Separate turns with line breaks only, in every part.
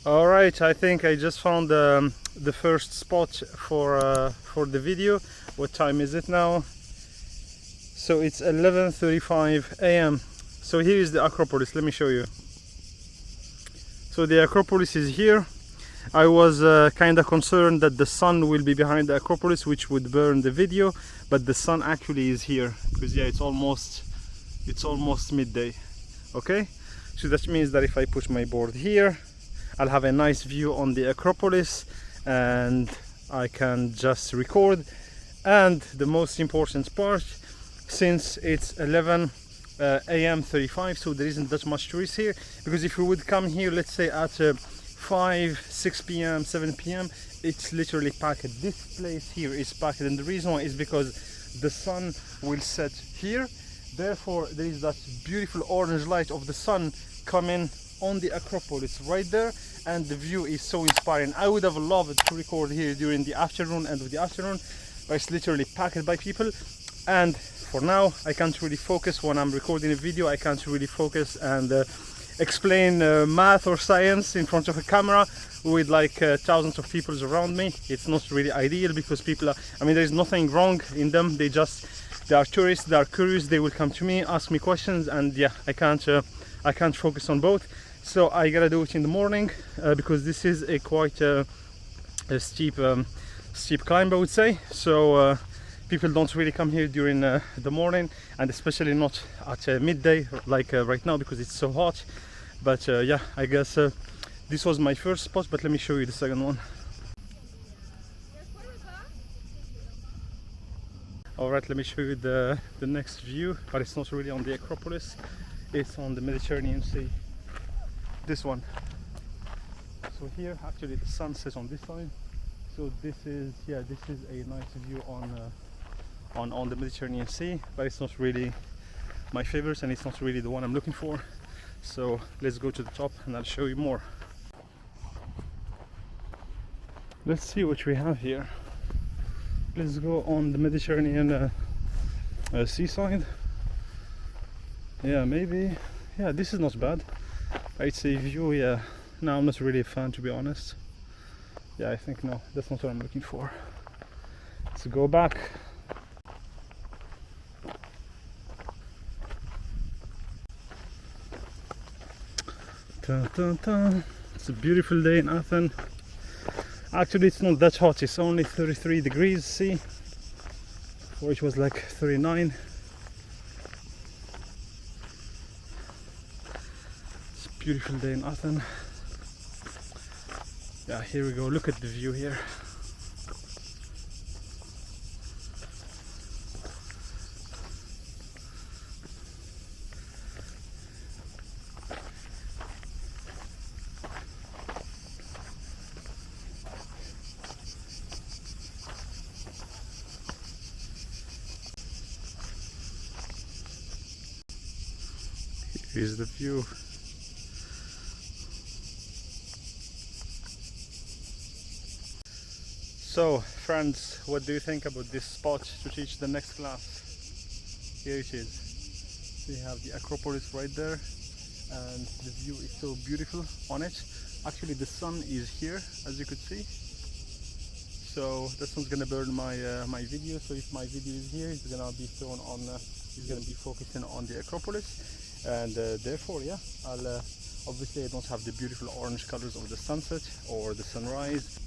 All right, I think I just found the first spot for the video. What time is it now? So it's 11:35 a.m. So here is the Acropolis. Let me show you. So the Acropolis is here. I was kind of concerned that the sun will be behind the Acropolis, which would burn the video, but the sun actually is here because yeah, it's almost midday. Okay, so that means that if I put my board here, I'll have a nice view on the Acropolis and I can just record. And the most important part, since it's 11 a.m. 35, so there isn't that much tourists here, because if you would come here, let's say at 5, 6 p.m, 7 p.m, it's literally packed. This place here is packed, and the reason why is because the sun will set here, therefore there is that beautiful orange light of the sun coming on the Acropolis right there, and the view is so inspiring. I would have loved to record here during the afternoon, end of the afternoon, but it's literally packed by people. And for now I can't really focus when I'm recording a video. I can't really focus and explain math or science in front of a camera with like thousands of people around me. It's not really ideal because people are, I mean, there's nothing wrong in them, they are tourists, they are curious, they will come to me, ask me questions, and yeah, I can't focus on both. So I gotta do it in the morning because this is a quite a steep climb, I would say. So people don't really come here during the morning, and especially not at midday like right now because it's so hot. But yeah, I guess this was my first spot, but let me show you the second one. Alright, let me show you the next view, but it's not really on the Acropolis, it's on the Mediterranean Sea. This one. So here actually the sun sets on this side, so this is a nice view on the Mediterranean Sea, but it's not really my favorite and it's not really the one I'm looking for. So let's go to the top and I'll show you more. Let's see what we have here. Let's go on the Mediterranean seaside. Yeah, maybe, yeah, this is not bad. It's a view, yeah. No, I'm not really a fan, to be honest. Yeah, I think no, that's not what I'm looking for. Let's go back. Dun, dun, dun. It's a beautiful day in Athens. Actually, it's not that hot, it's only 33 degrees C, or it was like 39. It's a beautiful day in Athens. Yeah, here we go, look at the view here. Here's the view. So friends, what do you think about this spot to teach the next class? Here it is. We have the Acropolis right there, and the view is so beautiful on it. Actually the sun is here, as you could see, so that's not gonna burn my my video. So if my video is here, it's gonna be thrown on it's gonna be focusing on the Acropolis, and therefore yeah, I'll obviously I don't have the beautiful orange colors of the sunset or the sunrise.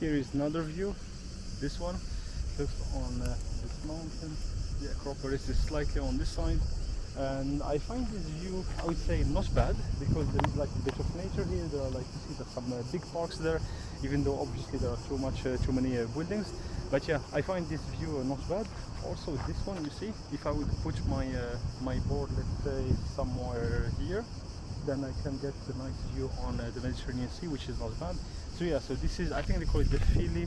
Here is another view. This one looks on this mountain. The Acropolis is slightly on this side, and I find this view, I would say, not bad, because there is like a bit of nature here. There are, like, you see, there's some big parks there, even though obviously there are too many buildings. But yeah, I find this view not bad. Also this one, you see, if I would put my my board, let's say, somewhere here, then I can get a nice view on the Mediterranean Sea, which is not bad. So yeah, so this is, I think they call it the Philippe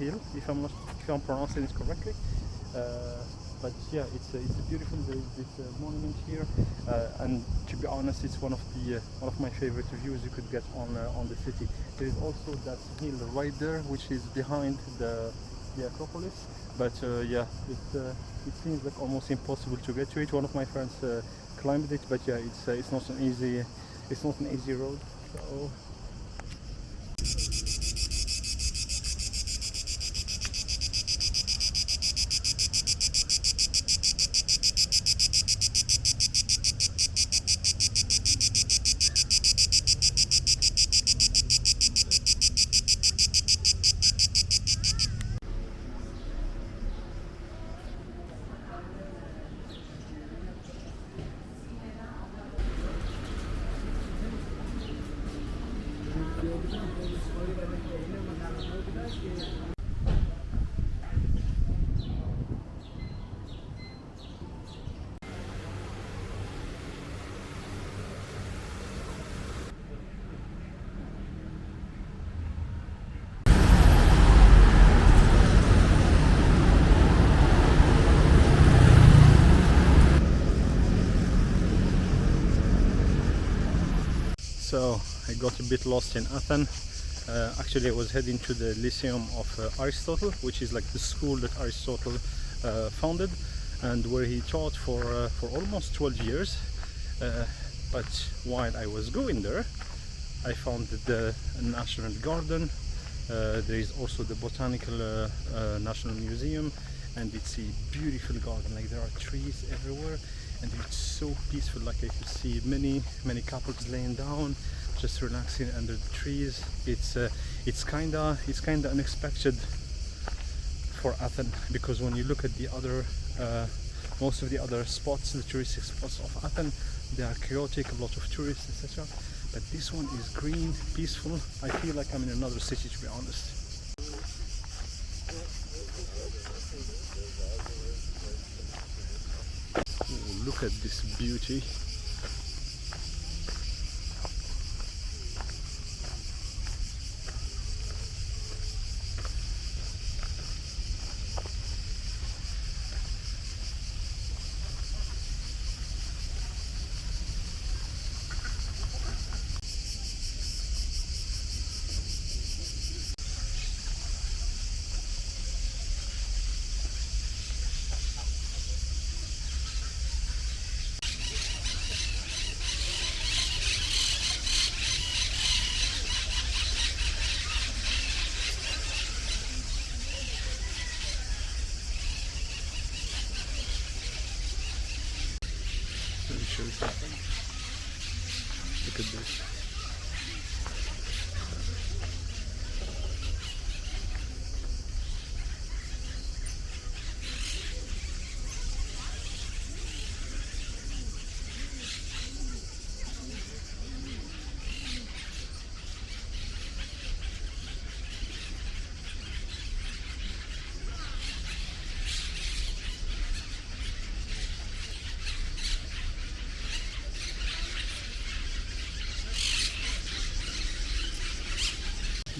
Hill, if I'm pronouncing it correctly. But yeah, it's a beautiful. There is this monument here, and to be honest, it's one of my favorite views you could get on the city. There is also that hill right there, which is behind the Acropolis. but yeah, it seems like almost impossible to get to it. One of my friends climbed it, but yeah, it's not an easy road. So So I got a bit lost in Athens. Actually, I was heading to the Lyceum of Aristotle, which is like the school that Aristotle founded, and where he taught for almost 12 years. But while I was going there, I found the National Garden. There is also the Botanical National Museum, and it's a beautiful garden. Like there are trees everywhere, and it's so peaceful. Like I could see many couples laying down, just relaxing under the trees. It's kinda unexpected for Athens, because when you look at the other most of the other spots, the touristic spots of Athens, they are chaotic, a lot of tourists, etc. But this one is green, peaceful. I feel like I'm in another city, to be honest. Ooh, look at this beauty. Let me show you something. Look at this.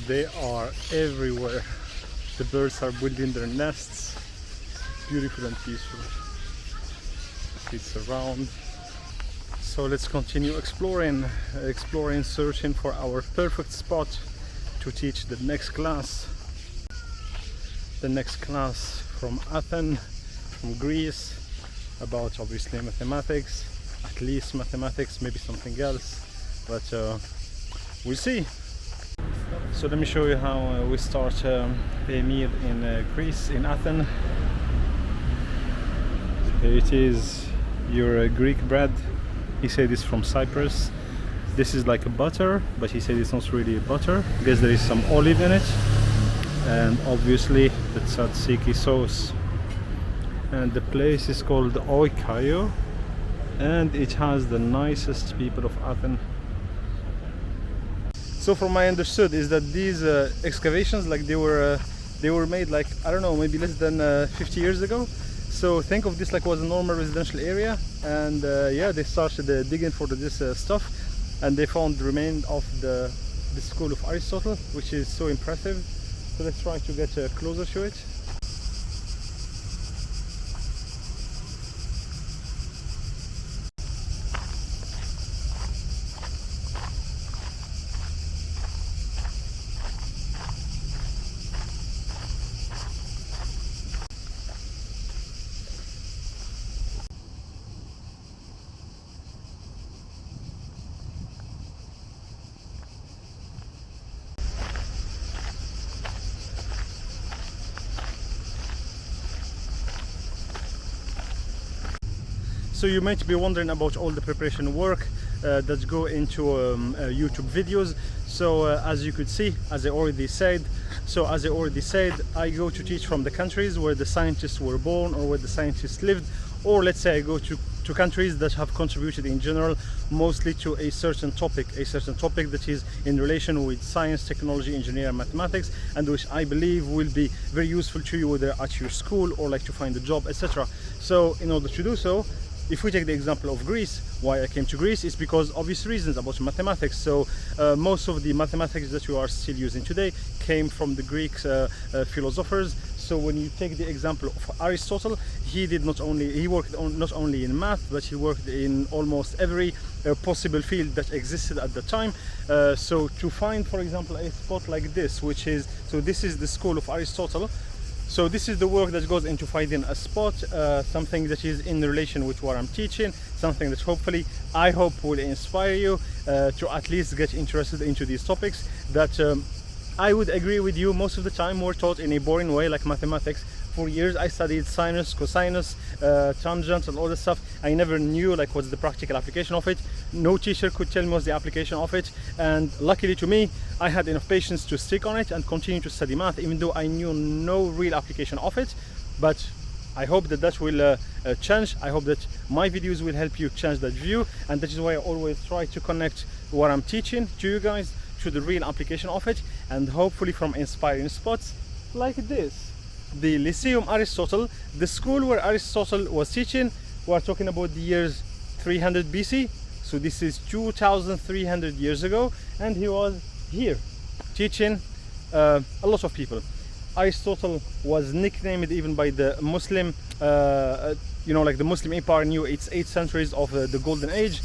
They are everywhere. The birds are building their nests. Beautiful and peaceful. It's around. So let's continue exploring, searching for our perfect spot to teach the next class. The next class from Athens, from Greece, about obviously mathematics, at least mathematics, maybe something else, but we'll see. So let me show you how we start a meal in Greece, in Athens. Here it is, your Greek bread. He said it's from Cyprus. This is like a butter, but he said it's not really a butter. I guess there is some olive in it, and obviously the tzatziki sauce. And the place is called Oikaio, and it has the nicest people of Athens. So from what I understood is that these excavations, like they were made like, I don't know, maybe less than 50 years ago. So think of this like was a normal residential area, and yeah, they started digging for this stuff, and they found the remains of the school of Aristotle, which is so impressive. So let's try to get closer to it. So you might be wondering about all the preparation work that go into YouTube videos. So as you could see, as I already said, I go to teach from the countries where the scientists were born or where the scientists lived, or let's say I go to countries that have contributed in general mostly to a certain topic that is in relation with science, technology, engineering, mathematics, and which I believe will be very useful to you whether at your school or like to find a job, etc. So in order to do so, if we take the example of Greece, why I came to Greece is because obvious reasons about mathematics. So most of the mathematics that you are still using today came from the Greek philosophers. So when you take the example of Aristotle, he worked not only in math, but he worked in almost every possible field that existed at the time. So to find, for example, a spot like this, this is the school of Aristotle. So this is the work that goes into finding a spot, something that is in relation with what I'm teaching, something that hopefully, I hope, will inspire you to at least get interested into these topics that I would agree with you most of the time were taught in a boring way, like mathematics. For years I studied sinus, cosinus, tangent and all this stuff. I never knew like what's the practical application of it. No teacher could tell me what's the application of it, and luckily to me I had enough patience to stick on it and continue to study math even though I knew no real application of it. But I hope that will change. I hope that my videos will help you change that view, and that is why I always try to connect what I'm teaching to you guys to the real application of it, and hopefully from inspiring spots like this. The Lyceum Aristotle, the school where Aristotle was teaching. We're talking about the years 300 BC, so this is 2,300 years ago, and he was here teaching a lot of people. Aristotle was nicknamed even by the Muslim, like the Muslim Empire knew its 8 centuries of the Golden Age.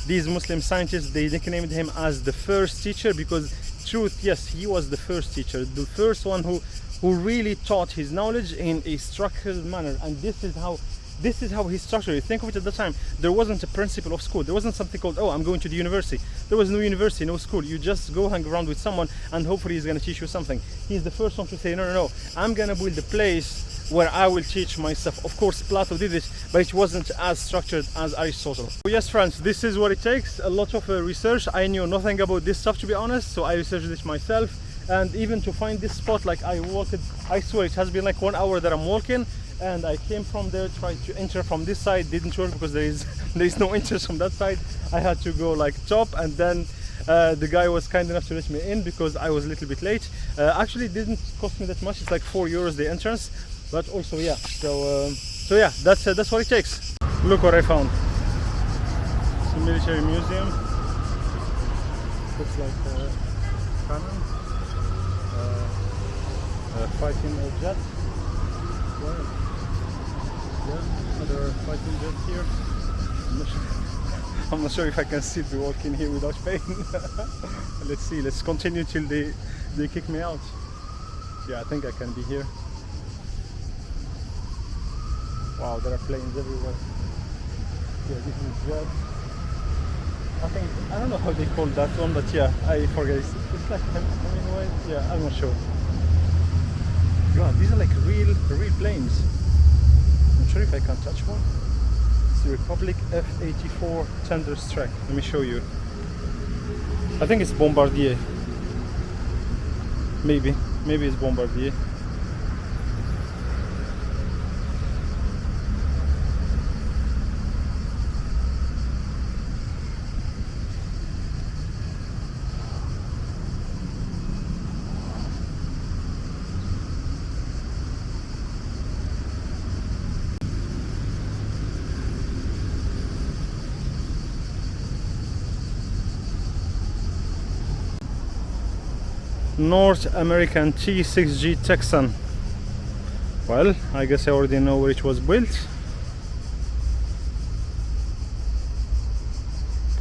These Muslim scientists, they nicknamed him as the first teacher because truth, yes, he was the first teacher, the first one who really taught his knowledge in a structured manner, and this is how he structured it. Think of it, at the time there wasn't a principal of school. There wasn't something called, oh, I'm going to the university. There was no university, no school. You just go hang around with someone and hopefully he's going to teach you something. He's the first one to say, no, I'm going to build a place where I will teach myself. Of course Plato did it, but it wasn't as structured as Aristotle. So yes friends, this is what it takes. A lot of research. I knew nothing about this stuff, to be honest, so I researched it myself. And even to find this spot, like I swear it has been like 1 hour that I'm walking, and I came from there, tried to enter from this side, didn't work because there is no entrance from that side. I had to go like top, and then the guy was kind enough to let me in because I was a little bit late. Actually it didn't cost me that much, it's like €4 the entrance, but also yeah, so yeah, that's what it takes. Look what I found. It's a military museum. Looks like a cannon. Fighting a jet. Wow. Yeah, other fighting jets here. I'm not sure if I can still be walking here without pain. Let's see, let's continue till they kick me out. Yeah, I think I can be here. Wow, there are planes everywhere. Yeah, this is jet. I don't know how they call that one, but yeah, I forget. It's like Hemingway. Yeah, I'm not sure. God, these are like real planes. I'm not sure if I can touch one. It's the Republic F-84 Thunderstruck. Let me show you. I think it's Bombardier. Maybe it's Bombardier. North American T6G Texan. Well, I guess I already know where it was built.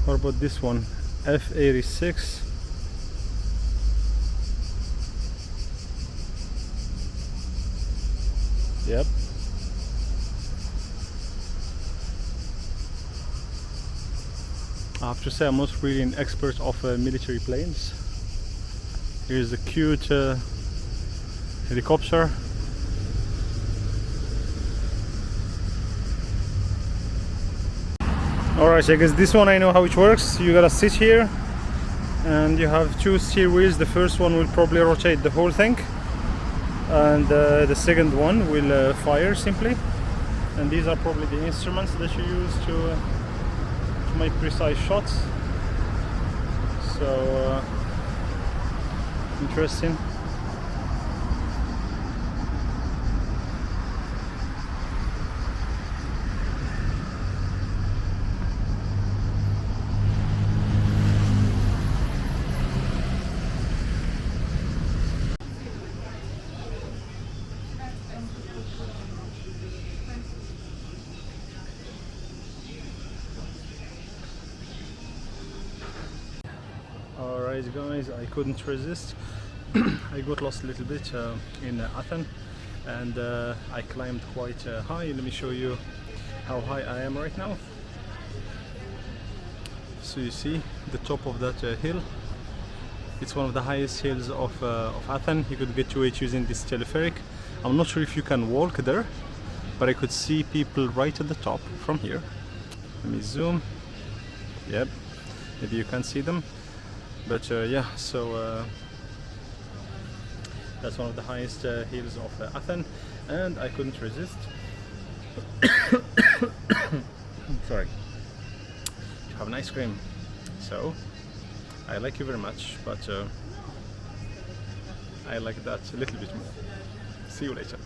How about this one? F-86. Yep. I have to say I'm not really an expert of military planes. Here's a cute helicopter. Alright, I guess this one I know how it works. You gotta sit here and you have two steer wheels. The first one will probably rotate the whole thing, and the second one will fire simply. And these are probably the instruments that you use to make precise shots. So interesting. Alright guys, I couldn't resist. I got lost a little bit in Athens, and I climbed quite high. Let me show you how high I am right now. So you see the top of that hill. It's one of the highest hills of Athens. You could get to it using this teleferic. I'm not sure if you can walk there, but I could see people right at the top from here. Let me zoom. Yep, maybe you can see them. But yeah, so that's one of the highest hills of Athens, and I couldn't resist. Sorry. To have an ice cream. So I like you very much, but I like that a little bit more. See you later.